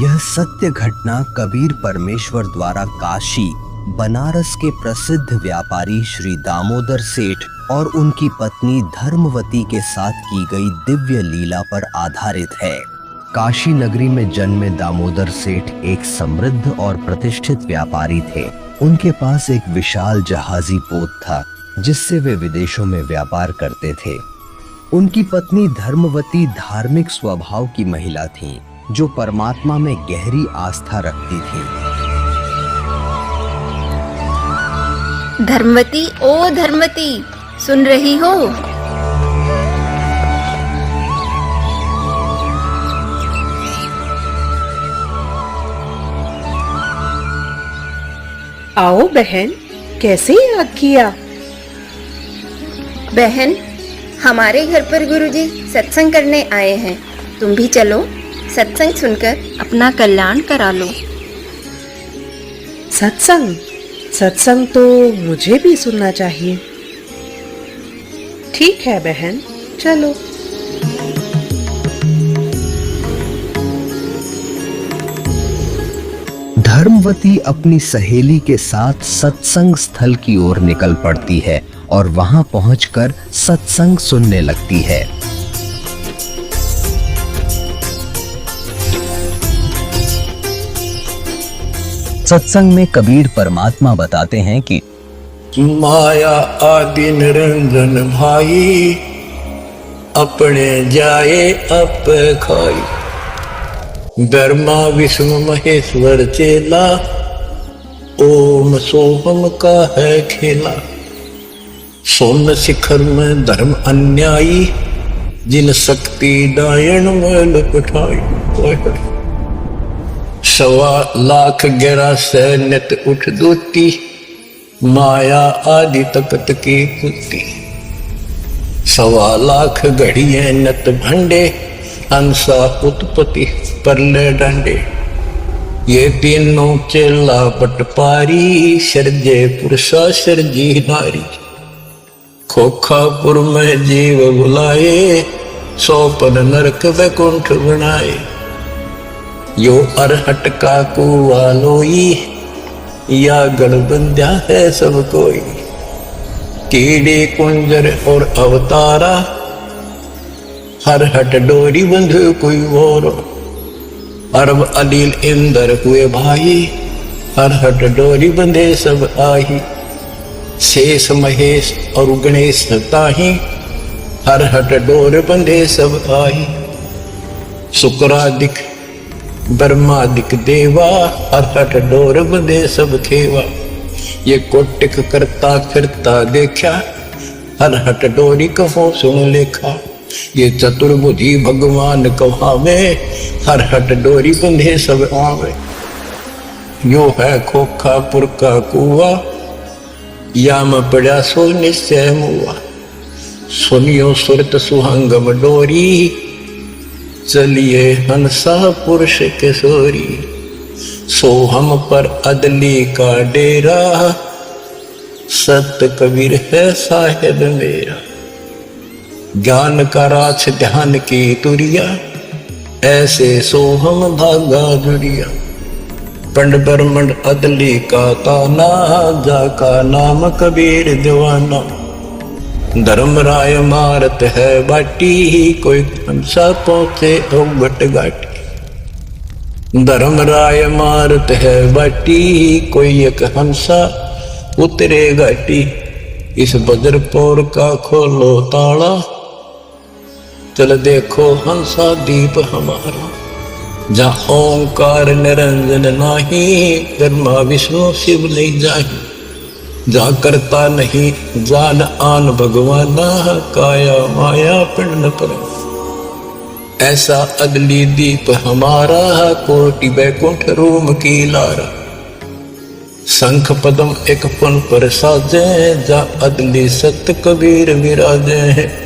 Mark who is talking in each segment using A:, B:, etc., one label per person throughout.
A: यह सत्य घटना कबीर परमेश्वर द्वारा काशी बनारस के प्रसिद्ध व्यापारी श्री दामोदर सेठ और उनकी पत्नी धर्मवती के साथ की गई दिव्य लीला पर आधारित है। काशी नगरी में जन्मे दामोदर सेठ एक समृद्ध और प्रतिष्ठित व्यापारी थे। उनके पास एक विशाल जहाजी पोत था जिससे वे विदेशों में व्यापार करते थे। उनकी पत्नी धर्मवती धार्मिक स्वभाव की महिला थी जो परमात्मा में गहरी आस्था रखती थी।
B: धर्मवती, ओ धर्मवती, सुन रही हो?
C: आओ बहन, कैसे याद किया?
B: बहन, हमारे घर पर गुरुजी सत्संग करने आए हैं। तुम भी चलो, सत्संग सुनकर अपना कल्याण करा लो।
C: सत्संग? सत्संग तो मुझे भी सुनना चाहिए। ठीक है बहन, चलो।
A: धर्मवती अपनी सहेली के साथ सत्संग स्थल की ओर निकल पड़ती है और वहां पहुंचकर सत्संग सुनने लगती है। सत्संग में कबीर परमात्मा बताते हैं कि
D: माया आदि निरंजन भाई, अपने जाए अप खाई। ब्रह्मा विष्णु महेश्वर चेला, ओम सोहम का है खेला। सोन शिखर में धर्म अन्यायी, जिन शक्ति डायन में लपटाई। 1.25 लाख गहरा सैन्यत उठ दूती, माया आदि तकत की पुती। 1.25 लाख घड़िए नत भंडे, हंसा उत्पत्ति परले डंडे। ये तीनों चेला पटपारी, सर्जे पुरुषा सर्जी नारी। खोखापुर में जीव बुलाए, 100 नरक वैकुंठ बनाए। यो अरहट का कुआ लोई, या गढ़बंध्या है सब कोई। कीड़े कुंजर और अवतारा, हर हट डोरी बंध कोई और। अरब अलील इंदर हुए भाई, हर हट डोरी बंधे सब आही। शेष महेश और गणेश ताही, हर हट डोर बंधे सब आही। शुक्रादिक ब्रह्मादिक देवा, हर हट डोर बंधे सब खेवा। ये कोटिक करता फिरता देखा, हर हट डोरी कहो सुन लेखा। ये चतुर्भुजी भगवान कहावे, हर हट डोरी बंधे सब आवे। यो है खोखापुर का कुआ, याम पड़ा सो निश्चय मुआ। सुनियो सुरत सुहंगम डोरी, चलिए हंसा पुरुष किशोरी। सोहम पर अदली का डेरा, सत्य कबीर है साहेब मेरा। ज्ञान का राछ ध्यान की तुरिया, ऐसे सोहम भागा जुरिया। पंड ब्रह्मंड अदली का ताना, जाका नाम कबीर दीवाना। धर्मराय मारत है बाटी, कोई हंसा पहुंचे औगट घाटी। धर्मराय मारत है बाटी, कोई एक हंसा उतरे घाटी। इस बज्रपुर का खोलो ताला, चल देखो हंसा दीप हमारा। जहाँ ओंकार निरंजन नाही, ब्रह्मा विष्णु शिव नहीं जाही। जा करता नहीं जान आन भगवाना, काया माया पिंड पर। ऐसा अदली दीप हमारा, कोटि बैकुंठ रूम की लारा। शंख पदम एक पुन पर साजे, जा अदली सत्य कबीर विराजे।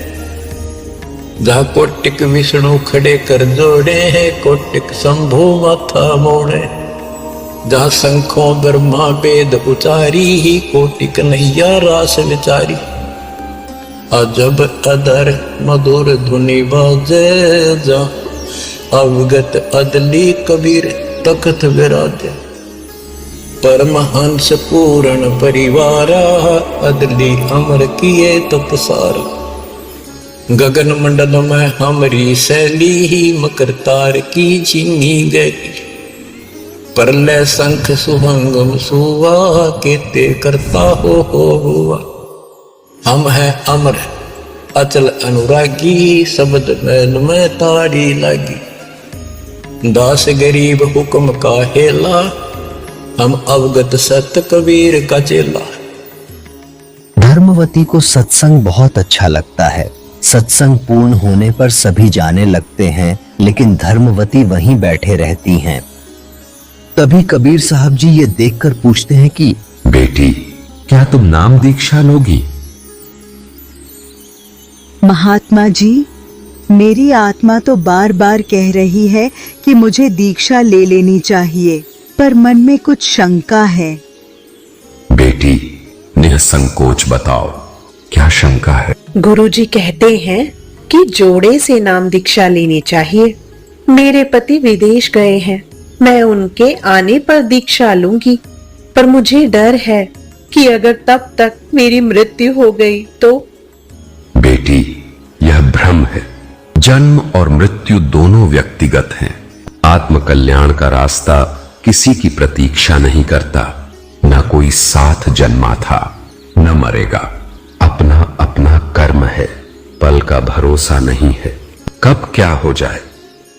D: जा कोटिक विष्णु खड़े कर जोड़े, कोटिक शंभु माथा मोड़े। जहाँ शंखों ब्रह्मा वेद उचारी, कोटि कन्हैया रास विचारी। अजब अदर मधुर धुनि बाजे, जा अवगत अदली कबीर तख्त विराजे। परमहंस पूर्ण परिवारा, अदली अमर किए तो पसारा। गगन मंडल में हमरी शैली ही, मकर तार की चीनी गैली। परलय शंख सुभंगम सुवा, केते करता हो हुआ। हम है अमर अचल अनुरागी, शब्द मैल में ताड़ी लागी। दास गरीब हुक्म का हेला, हम अवगत सत कबीर का चेला।
A: धर्मवती को सत्संग बहुत अच्छा लगता है। सत्संग पूर्ण होने पर सभी जाने लगते हैं, लेकिन धर्मवती वहीं बैठे रहती हैं। तभी कबीर साहब जी ये देखकर पूछते हैं कि
E: बेटी, क्या तुम नाम दीक्षा लोगी?
F: महात्मा जी, मेरी आत्मा तो बार बार कह रही है कि मुझे दीक्षा ले लेनी चाहिए, पर मन में कुछ शंका है।
E: बेटी, निसंकोच बताओ, क्या शंका है?
C: गुरुजी कहते हैं कि जोड़े से नाम दीक्षा लेनी चाहिए। मेरे पति विदेश गए हैं, मैं उनके आने पर दीक्षा लूंगी, पर मुझे डर है कि अगर तब तक मेरी मृत्यु हो गई तो।
E: बेटी, यह भ्रम है। जन्म और मृत्यु दोनों व्यक्तिगत हैं। आत्म कल्याण का रास्ता किसी की प्रतीक्षा नहीं करता। न कोई साथ जन्मा था, न मरेगा। अपना अपना कर्म है, पल का भरोसा नहीं है, कब क्या हो जाए।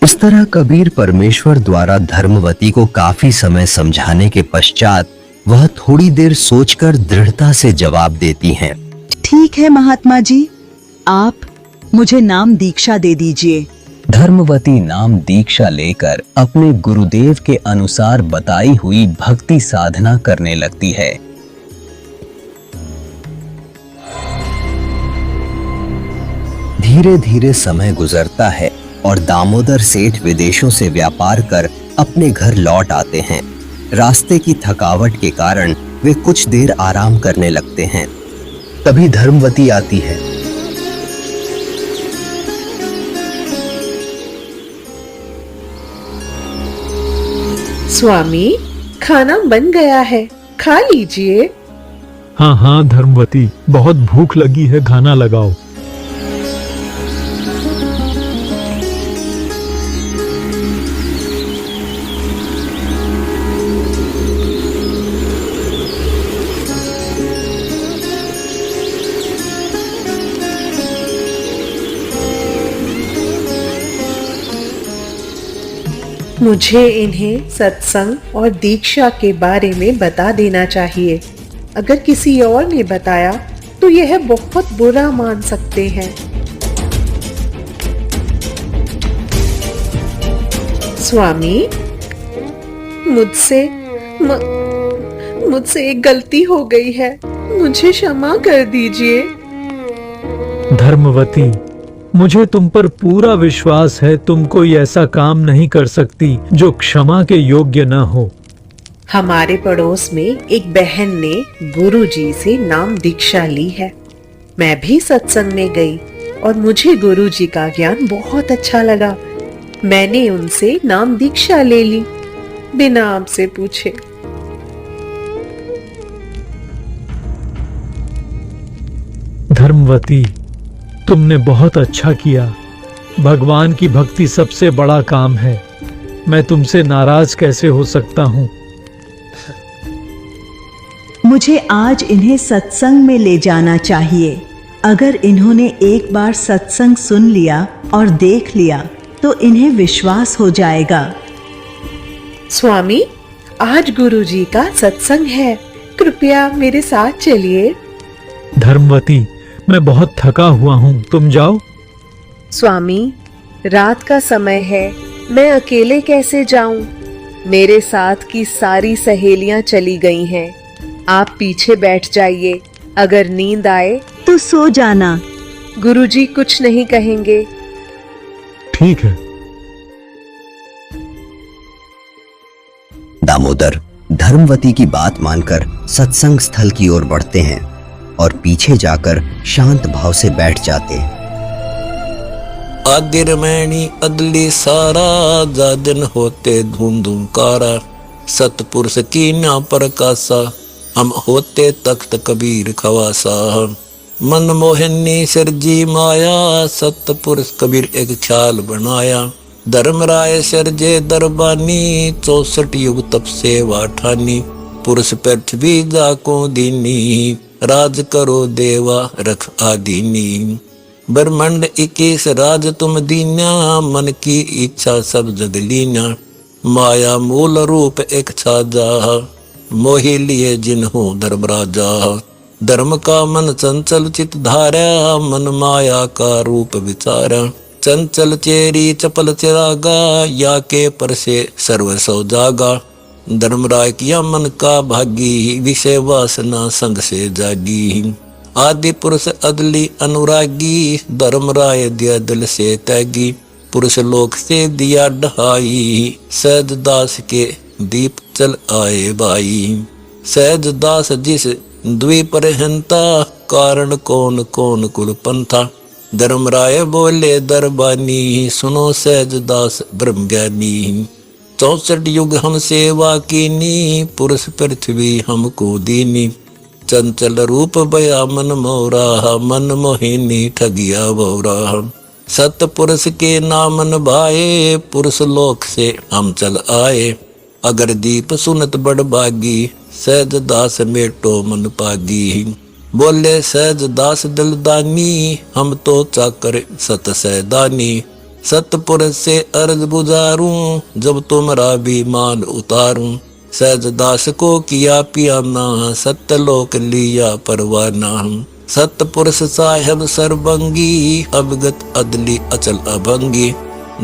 A: इस तरह कबीर परमेश्वर द्वारा धर्मवती को काफी समय समझाने के पश्चात वह थोड़ी देर सोचकर दृढ़ता से जवाब देती हैं।
F: ठीक है महात्मा जी, आप मुझे नाम दीक्षा दे दीजिए।
A: धर्मवती नाम दीक्षा लेकर अपने गुरुदेव के अनुसार बताई हुई भक्ति साधना करने लगती है। धीरे धीरे समय गुजरता है और दामोदर सेठ विदेशों से व्यापार कर अपने घर लौट आते हैं। रास्ते की थकावट के कारण वे कुछ देर आराम करने लगते हैं। तभी धर्मवती आती है।
C: स्वामी, खाना बन गया है, खा लीजिए।
G: हाँ हाँ धर्मवती, बहुत भूख लगी है, खाना लगाओ।
C: मुझे इन्हें सत्संग और दीक्षा के बारे में बता देना चाहिए। अगर किसी और ने बताया तो यह बहुत बुरा मान सकते हैं। स्वामी, मुझसे एक गलती हो गई है, मुझे क्षमा कर दीजिए।
G: धर्मवती, मुझे तुम पर पूरा विश्वास है, तुम कोई ऐसा काम नहीं कर सकती जो क्षमा के योग्य न हो।
C: हमारे पड़ोस में एक बहन ने गुरुजी से नाम दीक्षा ली है। मैं भी सत्संग में गई और मुझे गुरुजी का ज्ञान बहुत अच्छा लगा। मैंने उनसे नाम दीक्षा ले ली, बिना आपसे पूछे।
G: धर्मवती, तुमने बहुत अच्छा किया। भगवान की भक्ति सबसे बड़ा काम है। मैं तुमसे नाराज कैसे हो सकता हूँ।
F: मुझे आज इन्हें सत्संग में ले जाना चाहिए। अगर इन्होंने एक बार सत्संग सुन लिया और देख लिया तो इन्हें विश्वास हो जाएगा।
C: स्वामी, आज गुरुजी का सत्संग है, कृपया मेरे साथ चलिए।
G: धर्मवती, मैं बहुत थका हुआ हूँ, तुम जाओ।
H: स्वामी, रात का समय है, मैं अकेले कैसे जाऊं? मेरे साथ की सारी सहेलियां चली गई हैं। आप पीछे बैठ जाइए, अगर नींद आए
F: तो सो जाना।
H: गुरुजी कुछ नहीं कहेंगे।
G: ठीक है।
A: दामोदर धर्मवती की बात मानकर सत्संग स्थल की ओर बढ़ते हैं और पीछे जाकर शांत भाव से बैठ जाते हैं।
D: आदि रमैनी अदली सारा, जा दिन होते धूम धूम कारा। सतपुरुष की न्या प्रकाशा, हम होते तख्त कबीर खवासा। मन मोहिनी सिरजी माया, सतपुरुष कबीर एक ख्याल बनाया। धर्मराय सिरजे दरबानी, 64 युग तप सेवा ठानी। पुरुष पृथ्वी जाको दीनी, राज करो देवा रख आदीनी। ब्रह्मांड 21 राज तुम दीन्या, मन की इच्छा सब जग लीन्या। माया मूल रूप एक छाजा, मोहि लिए जिन्हों धर्मराजा। धर्म का मन चंचल चित धारा, मन माया का रूप विचारा। चंचल चेरी चपल चिरागा, या के पर से सर्व सौ जागा। धर्मराय किया मन का भागी, विषय वासना संग से जागी। आदि पुरुष अदली अनुरागी, धर्मराय दिया दिल से त्यागी। पुरुष लोक से दिया ढहाई, सहज दास के दीप चल आए भाई। सहज दास जिस द्वीपर हंता, कारण कौन कौन कुल पंथा। धर्मराय बोले दरबानी, सुनो सहज दास ब्रह्म ज्ञानी। 64 युग हम सेवा कीनी, पुरुष पृथ्वी हमको दीनी। चंचल रूप बया मन मोरा, मन मोहिनी ठगिया भौरा। सतपुरुष के नाम भाए, पुरुष लोक से हम चल आए। अगर दीप सुनत बड़ बागी, सहज दास मेटो मन पागी। बोले सहज दास दिलदानी, हम तो चाकर सत सैदानी। सतपुरुष से अर्ज बुझारूं, जब तुमरा भी मान उतारूं। सहज दास को किया पियाना, सत्यलोक लिया परवाना। सतपुरुष साहेब सर्वंगी, अवगत अदली अचल अभंगी।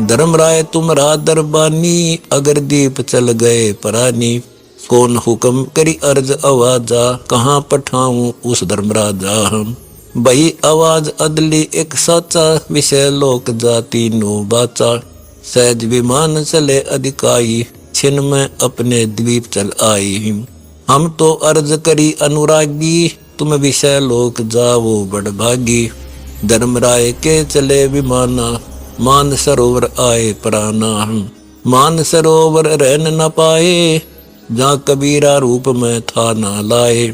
D: धर्मराय तुमरा दरबानी, अगर दीप चल गए परानी। कौन हुक्म करी अर्ज आवाजा, कहाँ पठाऊं उस धर्मराजा। बही आवाज अदली एक साचा, विषय लोक जाति नो बाचा। सहज विमान चले अधिकाई, छिन में अपने द्वीप चल आई। हम तो अर्ज करी अनुरागी, तुम विषय लोक जाओ बड़ भागी। धर्मराय के चले विमाना, मान सरोवर आए प्राणा। मान सरोवर रहन न पाए, जहाँ कबीरा रूप में था ना लाए।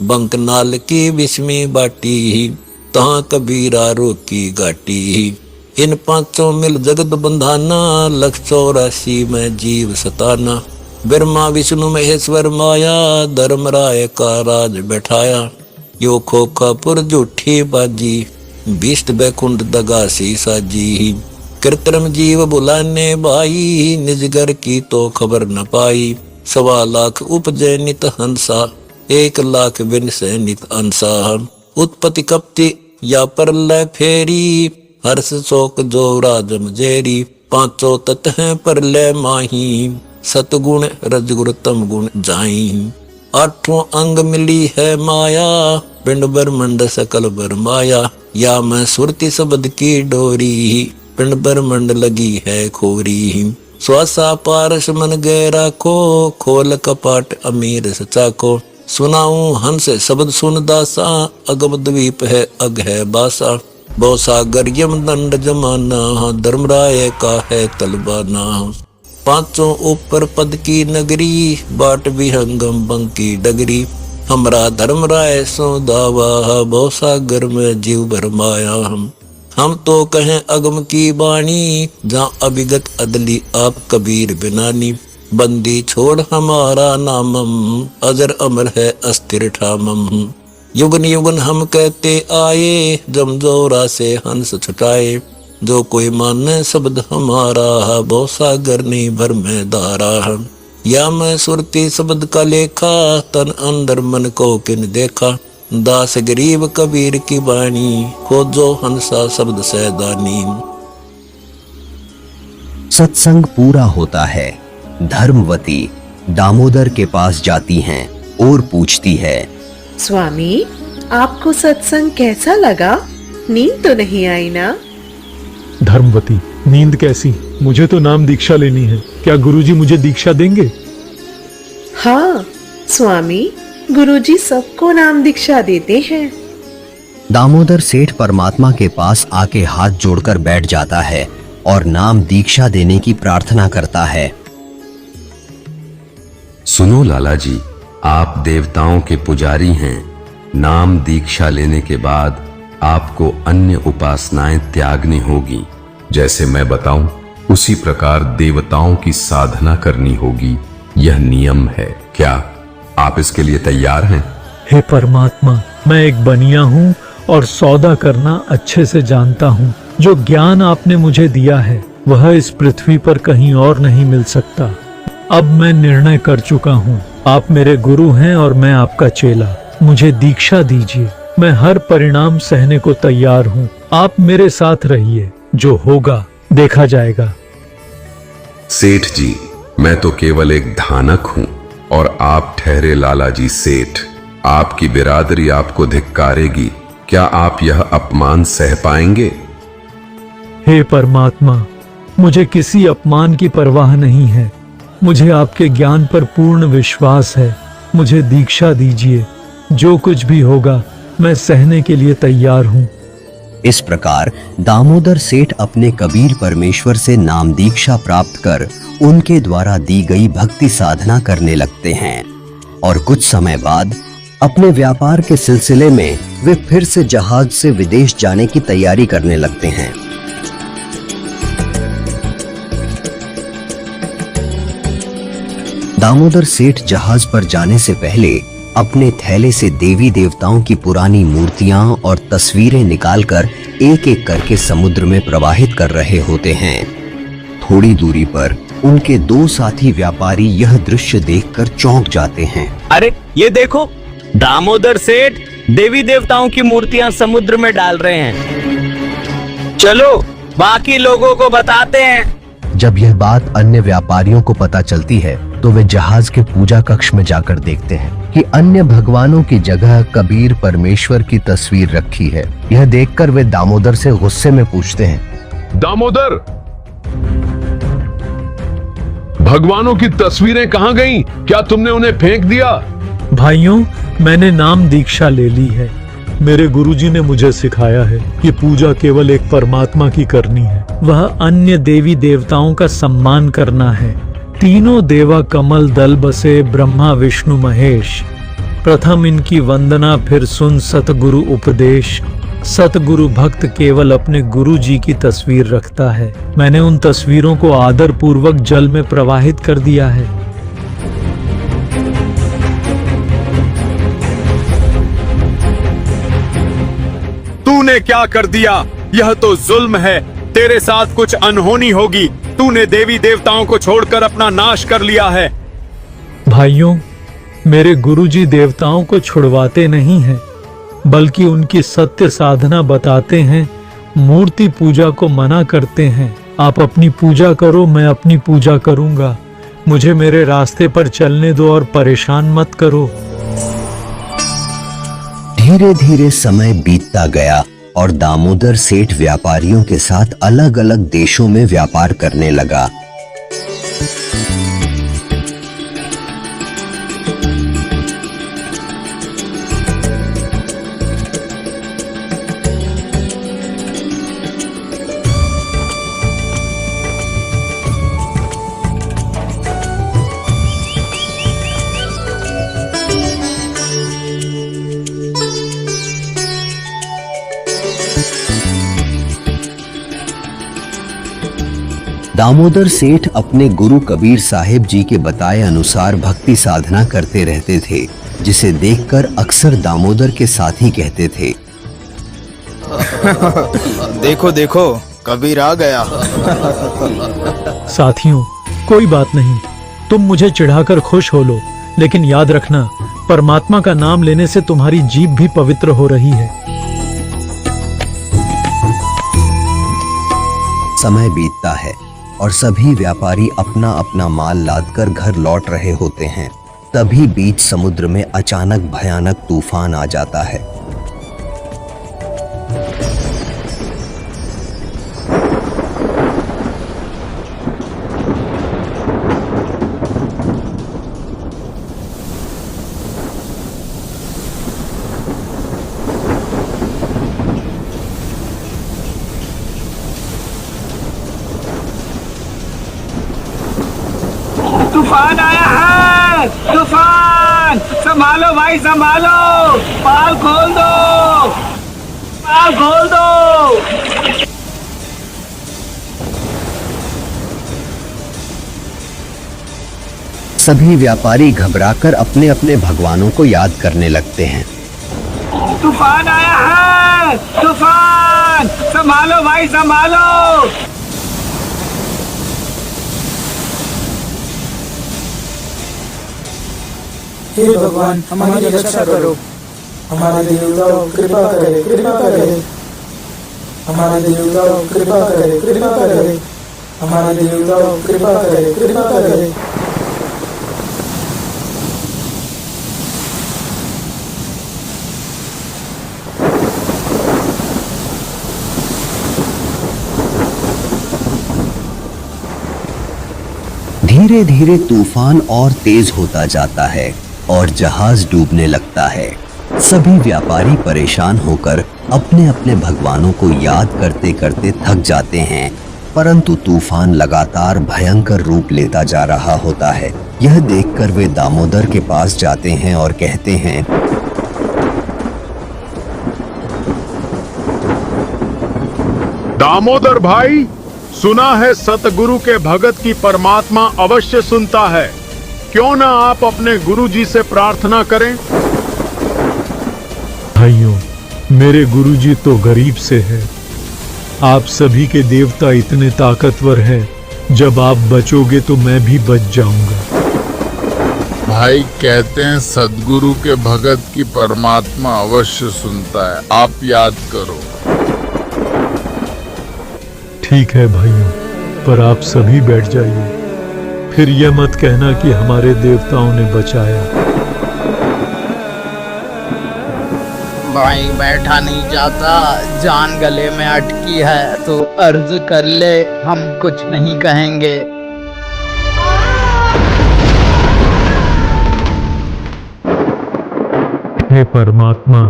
D: बंक नाल की विस्मी बाटी, तहाँ कबीरा रोकी घाटी। इन पांचों मिल जगत बंधाना, 184 में जीव सताना। ब्रह्मा विष्णु महेश्वर माया, धर्मराय का राज बैठाया। यो खोखापुर झूठी बाजी, बिष्ट बैकुंठ दगासी साजी। कृत्रिम जीव बुलाने भाई, निजगर की तो खबर न पाई। 1.25 लाख उपजय नित हंसा, 1 लाख विनसे नित अंसा। उत्पत्ति कपति या परलय फेरी, हर्ष शोक जो राजम जेरी। पांचों तत् हैं परलय माही, सतगुण रजगुण तम गुण जाई। 8वां अंग मिली है माया, पिंड ब्रह्मंड सकल बर माया। या मैं सुरति शब्द की डोरी, पिंड ब्रह्मंड लगी है खोरी। श्वासा पारस मन गहरा को, खोल कपाट अमीर सचा को। सुनाऊं हंस शब्द सुन दासा, अगम द्वीप है अग है बासा। बहु सागर यम दंड जमाना, धर्मराय का है तलबाना। पांचों ऊपर पद की नगरी, बाट विहंगम बंकी डगरी। हमरा धर्मराय सो दावा, बहु सागर में जीव भरमाया। हम तो कहें अगम की बाणी, जहाँ अभिगत अदली आप कबीर बिनानी। बंदी छोड़ हमारा नामम, अजर अमर है अस्थिर ठामम। युगन युगन हम कहते आए, जमजोरा से हंस छुटाए। जो कोई माने शब्द हमारा, बहु सागर नहीं भर में दारा। या मैं सुरती शब्द का लेखा, तन अंदर मन को किन देखा। दास गरीब कबीर की बाणी, खोजो हंसा शब्द सैदानी।
A: सत्संग पूरा होता है। धर्मवती दामोदर के पास जाती हैं और पूछती है,
C: स्वामी, आपको सत्संग कैसा लगा? नींद तो नहीं आई ना?
G: धर्मवती, नींद कैसी? मुझे तो नाम दीक्षा लेनी है। क्या गुरुजी मुझे दीक्षा देंगे?
C: हाँ स्वामी, गुरुजी सबको नाम दीक्षा देते हैं।
A: दामोदर सेठ परमात्मा के पास आके हाथ जोड़कर बैठ जाता है और नाम दीक्षा देने की प्रार्थना करता है।
E: सुनो लाला जी, आप देवताओं के पुजारी हैं। नाम दीक्षा लेने के बाद आपको अन्य उपासनाएं त्यागनी होगी। जैसे मैं बताऊं उसी प्रकार देवताओं की साधना करनी होगी। यह नियम है। क्या आप इसके लिए तैयार हैं?
G: हे परमात्मा, मैं एक बनिया हूँ और सौदा करना अच्छे से जानता हूँ। जो ज्ञान आपने मुझे दिया है वह इस पृथ्वी पर कहीं और नहीं मिल सकता। अब मैं निर्णय कर चुका हूँ। आप मेरे गुरु हैं और मैं आपका चेला। मुझे दीक्षा दीजिए। मैं हर परिणाम सहने को तैयार हूँ। आप मेरे साथ रहिए, जो होगा देखा जाएगा।
E: सेठ जी, मैं तो केवल एक धानक हूं और आप ठहरे लाला जी सेठ। आपकी बिरादरी आपको धिक्कारेगी। क्या आप यह अपमान सह पाएंगे?
G: हे परमात्मा, मुझे किसी अपमान की परवाह नहीं है। मुझे आपके ज्ञान पर पूर्ण विश्वास है। मुझे दीक्षा दीजिए। जो कुछ भी होगा मैं सहने के लिए तैयार हूँ।
A: इस प्रकार दामोदर सेठ अपने कबीर परमेश्वर से नाम दीक्षा प्राप्त कर उनके द्वारा दी गई भक्ति साधना करने लगते हैं और कुछ समय बाद अपने व्यापार के सिलसिले में वे फिर से जहाज से विदेश जाने की तैयारी करने लगते हैं। दामोदर सेठ जहाज पर जाने से पहले अपने थैले से देवी देवताओं की पुरानी मूर्तियां और तस्वीरें निकालकर एक एक करके समुद्र में प्रवाहित कर रहे होते हैं। थोड़ी दूरी पर उनके दो साथी व्यापारी यह दृश्य देखकर चौंक जाते हैं।
I: अरे ये देखो, दामोदर सेठ देवी देवताओं की मूर्तियां समुद्र में डाल रहे हैं। चलो बाकी लोगों को बताते हैं।
A: जब यह बात अन्य व्यापारियों को पता चलती है तो वे जहाज के पूजा कक्ष में जाकर देखते हैं कि अन्य भगवानों की जगह कबीर परमेश्वर की तस्वीर रखी है। यह देखकर वे दामोदर से गुस्से में पूछते हैं,
J: दामोदर, भगवानों की तस्वीरें कहां गईं? क्या तुमने उन्हें फेंक दिया?
G: भाइयों, मैंने नाम दीक्षा ले ली है। मेरे गुरुजी ने मुझे सिखाया है कि पूजा केवल एक परमात्मा की करनी है। वह अन्य देवी देवताओं का सम्मान करना है। तीनों देवा कमल दल बसे ब्रह्मा विष्णु महेश। प्रथम इनकी वंदना, फिर सुन सतगुरु उपदेश। सतगुरु भक्त केवल अपने गुरु जी की तस्वीर रखता है। मैंने उन तस्वीरों को आदर पूर्वक जल में प्रवाहित कर दिया है।
K: तूने क्या कर दिया? यह तो जुल्म है। तेरे साथ कुछ अनहोनी होगी। तूने देवी देवताओं को छोड़कर अपना नाश कर लिया है।
G: भाइयों, मेरे गुरुजी देवताओं को छुड़वाते नहीं हैं, बल्कि उनकी सत्य साधना बताते हैं। मूर्ति पूजा को मना करते हैं। आप अपनी पूजा करो, मैं अपनी पूजा करूंगा। मुझे मेरे रास्ते पर चलने दो और परेशान मत करो।
A: धीरे धीरे समय बीतता गया और दामोदर सेठ व्यापारियों के साथ अलग अलग देशों में व्यापार करने लगा। दामोदर सेठ अपने गुरु कबीर साहिब जी के बताए अनुसार भक्ति साधना करते रहते थे, जिसे देखकर अक्सर दामोदर के साथी कहते थे,
L: देखो देखो, कबीर आ गया।
G: साथियों, कोई बात नहीं, तुम मुझे चिढ़ाकर खुश हो लो, लेकिन याद रखना, परमात्मा का नाम लेने से तुम्हारी जीभ भी पवित्र हो रही है।
A: समय बीतता है और सभी व्यापारी अपना अपना माल लादकर घर लौट रहे होते हैं। तभी बीच समुद्र में अचानक भयानक तूफान आ जाता है।
I: तूफान आया है, तूफान! संभालो भाई संभालो, पाल खोल दो, पाल खोल दो।
A: सभी व्यापारी घबराकर अपने अपने भगवानों को याद करने लगते हैं।
I: तूफान आया है, तूफान! संभालो भाई संभालो।
M: हे भगवान, हमारी रक्षा करो। हमारे देवताओं कृपा करे, कृपा करे। हमारे देवताओं कृपा करे, कृपा करे। हमारे देवताओं कृपा करे, कृपा करे।
A: धीरे धीरे तूफान और तेज होता जाता है और जहाज डूबने लगता है। सभी व्यापारी परेशान होकर अपने अपने भगवानों को याद करते करते थक जाते हैं, परंतु तूफान लगातार भयंकर रूप लेता जा रहा होता है। यह देखकर वे दामोदर के पास जाते हैं और कहते हैं,
J: दामोदर भाई, सुना है सतगुरु के भगत की परमात्मा अवश्य सुनता है। क्यों ना आप अपने गुरुजी से प्रार्थना करें।
G: भाइयों, मेरे गुरुजी तो गरीब से है। आप सभी के देवता इतने ताकतवर हैं, जब आप बचोगे तो मैं भी बच जाऊंगा।
N: भाई कहते हैं सदगुरु के भगत की परमात्मा अवश्य सुनता है, आप याद करो।
G: ठीक है भाइयों, पर आप सभी बैठ जाइए, फिर यह मत कहना कि हमारे देवताओं ने बचाया।
O: भाई बैठा नहीं जाता, जान गले में अटकी है तो अर्ज कर ले, हम कुछ नहीं कहेंगे।
G: हे परमात्मा,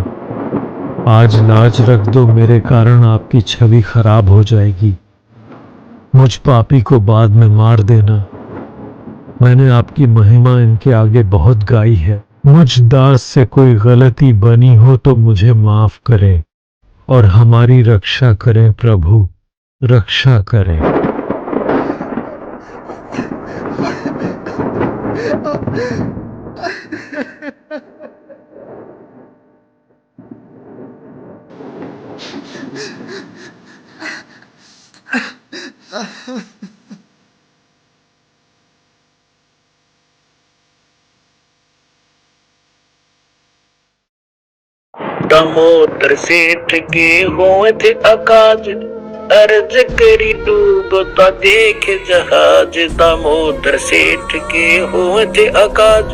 G: आज लाज रख दो, मेरे कारण आपकी छवि खराब हो जाएगी। मुझ पापी को बाद में मार देना। मैंने आपकी महिमा इनके आगे बहुत गाई है। मुझ दास से कोई गलती बनी हो तो मुझे माफ करें और हमारी रक्षा करें प्रभु, रक्षा करें।
I: दामोदर सेठ के हुए थे अकाज, अर्ज करी डूबता देख जहाज। दामोदर सेठ के हुए थे अकाज,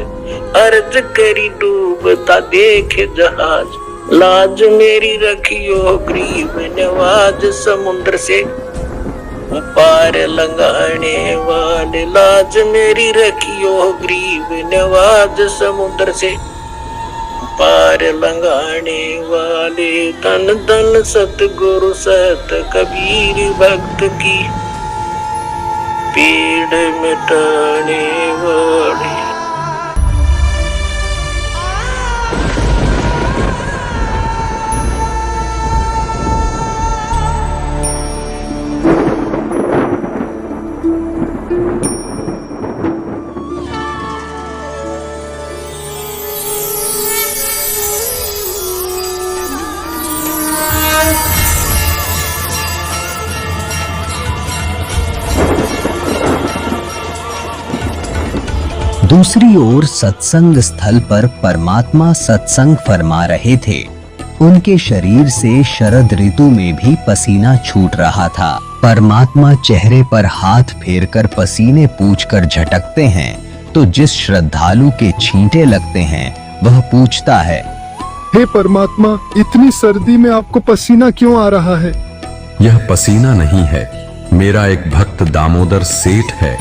I: अर्ज करी डूबता देख जहाज। लाज मेरी रखियो गरीब नवाज, समुद्र से पार लंघाने वाले। लाज मेरी रखियो गरीब नवाज, समुद्र से पार लंघाने वाले। धन धन सतगुरु सत कबीर भक्त की, पीड़ मिटाने वाले।
A: दूसरी ओर सत्संग स्थल पर परमात्मा सत्संग फरमा रहे थे। उनके शरीर से शरद ऋतु में भी पसीना छूट रहा था। परमात्मा चेहरे पर हाथ फेरकर पसीने पूछकर झटकते हैं तो जिस श्रद्धालु के छींटे लगते हैं वह पूछता है,
P: हे परमात्मा, इतनी सर्दी में आपको पसीना क्यों आ रहा है?
E: यह पसीना नहीं है, मेरा एक भक्त दामोदर सेठ है।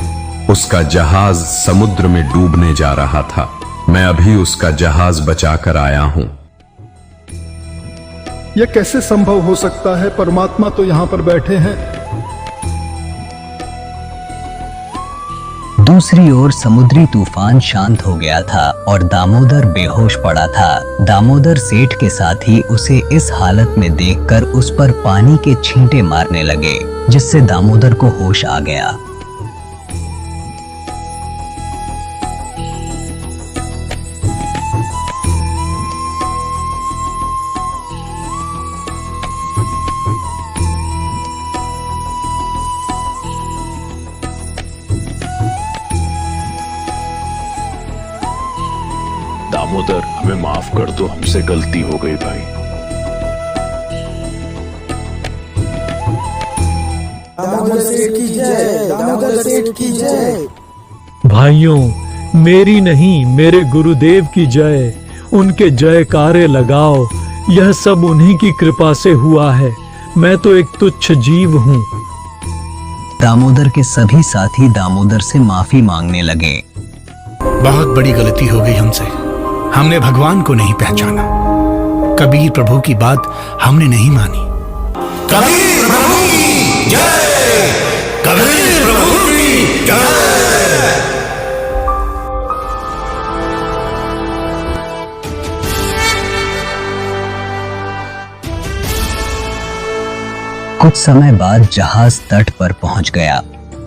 E: उसका जहाज समुद्र में डूबने जा रहा था। मैं अभी उसका जहाज बचाकर आया हूं।
P: यह कैसे संभव हो सकता है? परमात्मा तो यहाँ पर बैठे हैं।
A: दूसरी ओर समुद्री तूफान शांत हो गया था और दामोदर बेहोश पड़ा था। दामोदर सेठ के साथी उसे इस हालत में देखकर उस पर पानी के छींटे मारने लगे, जिससे दामोदर को होश आ गया।
J: दामोदर, हमें माफ कर दो, हमसे गलती हो गई भाई।
M: दामोदर सेठ की जय, दामोदर सेठ की जय।
G: भाइयों, मेरी नहीं मेरे गुरुदेव की जय। उनके जयकारे लगाओ। यह सब उन्हीं की कृपा से हुआ है। मैं तो एक तुच्छ जीव हूँ।
A: दामोदर के सभी साथी दामोदर से माफी मांगने लगे।
L: बहुत बड़ी गलती हो गई हमसे। हमने भगवान को नहीं पहचाना। कबीर प्रभु की बात हमने नहीं मानी। कबीर प्रभु की जय, कबीर प्रभु की जय।
A: कुछ समय बाद जहाज तट पर पहुंच गया।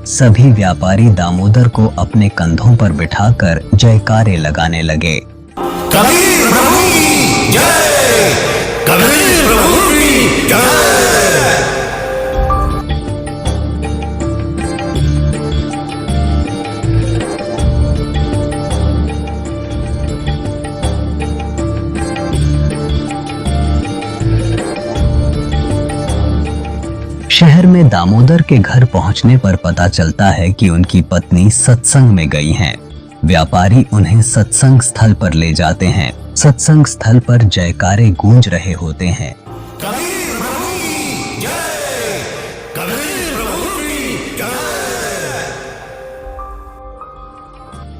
A: सभी व्यापारी दामोदर को अपने कंधों पर बिठाकर जयकारे लगाने लगे।
L: कबीर प्रभु की जय, कबीर प्रभु की जय।
A: शहर में दामोदर के घर पहुंचने पर पता चलता है कि उनकी पत्नी सत्संग में गई हैं। व्यापारी उन्हें सत्संग स्थल पर ले जाते हैं। सत्संग स्थल पर जयकारे गूंज रहे होते हैं।
L: कबीर प्रभु की जय, कबीर प्रभु की जय।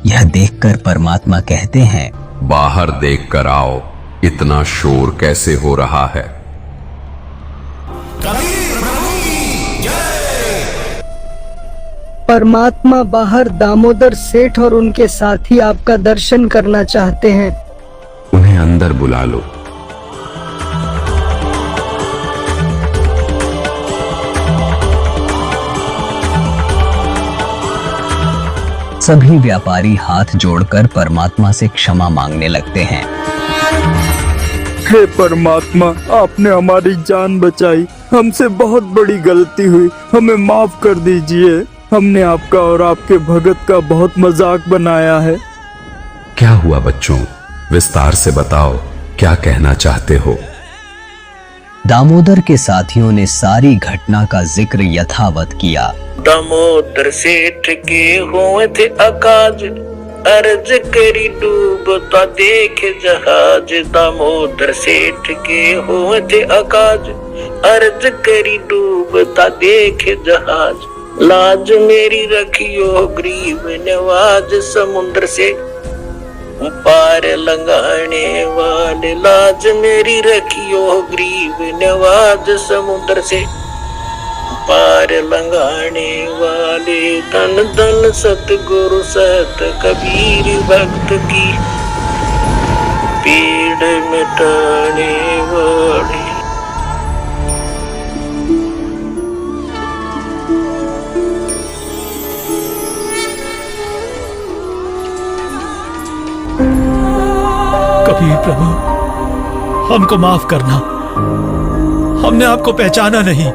A: यह देखकर परमात्मा कहते हैं,
E: बाहर देखकर आओ, इतना शोर कैसे हो रहा है।
Q: परमात्मा बाहर दामोदर सेठ और उनके साथी आपका दर्शन करना चाहते हैं।
E: उन्हें अंदर बुला लो।
A: सभी व्यापारी हाथ जोड़कर परमात्मा से क्षमा मांगने लगते हैं।
P: हे परमात्मा, आपने हमारी जान बचाई। हमसे बहुत बड़ी गलती हुई, हमें माफ कर दीजिए। हमने आपका और आपके भगत का बहुत मजाक बनाया है।
E: क्या हुआ बच्चों, विस्तार से बताओ, क्या कहना चाहते हो।
A: दामोदर के साथियों ने सारी घटना का जिक्र यथावत किया।
R: दामोदर सेठ के हुए थे अकाज, अर्ज करी डूबता देख जहाज। दामोदर सेठ के हुए थे अकाज, अर्ज करी डूबता देख जहाज। लाज मेरी रखियो गरीब नवाज, समुद्र से पार लंघाने वाले। लाज मेरी रखियो गरीब नवाज, समुद्र से पार लंघाने वाले। धन धन सतगुरु सत कबीर भक्त की, पीड़ मिटाने वाले।
G: कबीर प्रभु, हमको माफ करना, हमने आपको पहचाना नहीं।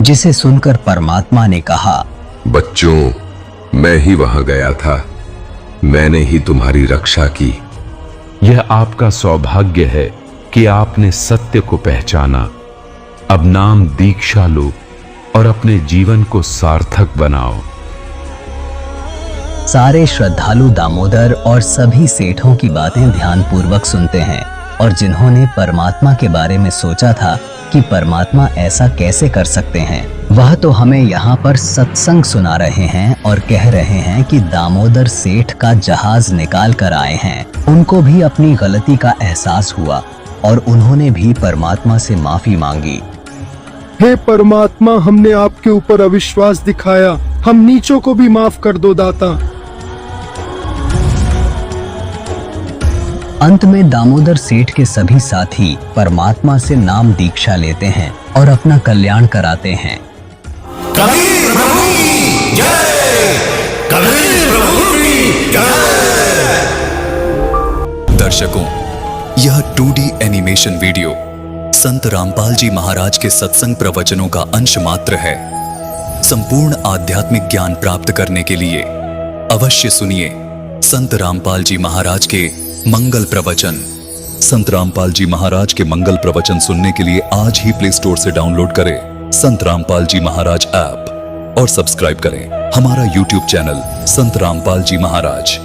A: जिसे सुनकर परमात्मा ने कहा,
E: बच्चों, मैं ही वहां गया था, मैंने ही तुम्हारी रक्षा की। यह आपका सौभाग्य है कि आपने सत्य को पहचाना। अब नाम दीक्षा लो और अपने जीवन को सार्थक बनाओ।
A: सारे श्रद्धालु दामोदर और सभी सेठों की बातें ध्यानपूर्वक सुनते हैं, और जिन्होंने परमात्मा के बारे में सोचा था कि परमात्मा ऐसा कैसे कर सकते हैं, वह तो हमें यहाँ पर सत्संग सुना रहे हैं और कह रहे हैं कि दामोदर सेठ का जहाज निकाल कर आए हैं। उनको भी अपनी गलती का एहसास हुआ और उन्होंने भी परमात्मा से माफी मांगी।
P: हे परमात्मा, हमने आपके ऊपर अविश्वास दिखाया, हम नीचों को भी माफ कर दो दाता।
A: अंत में दामोदर सेठ के सभी साथी परमात्मा से नाम दीक्षा लेते हैं और अपना कल्याण कराते हैं।
L: कबीर प्रभु की जय, कबीर प्रभु की जय।
S: दर्शकों, यह 2D एनिमेशन वीडियो संत रामपाल जी महाराज के सत्संग प्रवचनों का अंश मात्र है। संपूर्ण आध्यात्मिक ज्ञान प्राप्त करने के लिए अवश्य सुनिए संत रामपाल जी महाराज के मंगल प्रवचन। संत रामपाल जी महाराज के मंगल प्रवचन सुनने के लिए आज ही प्ले स्टोर से डाउनलोड करें संत रामपाल जी महाराज ऐप और सब्सक्राइब करें हमारा YouTube चैनल संत रामपाल जी महाराज।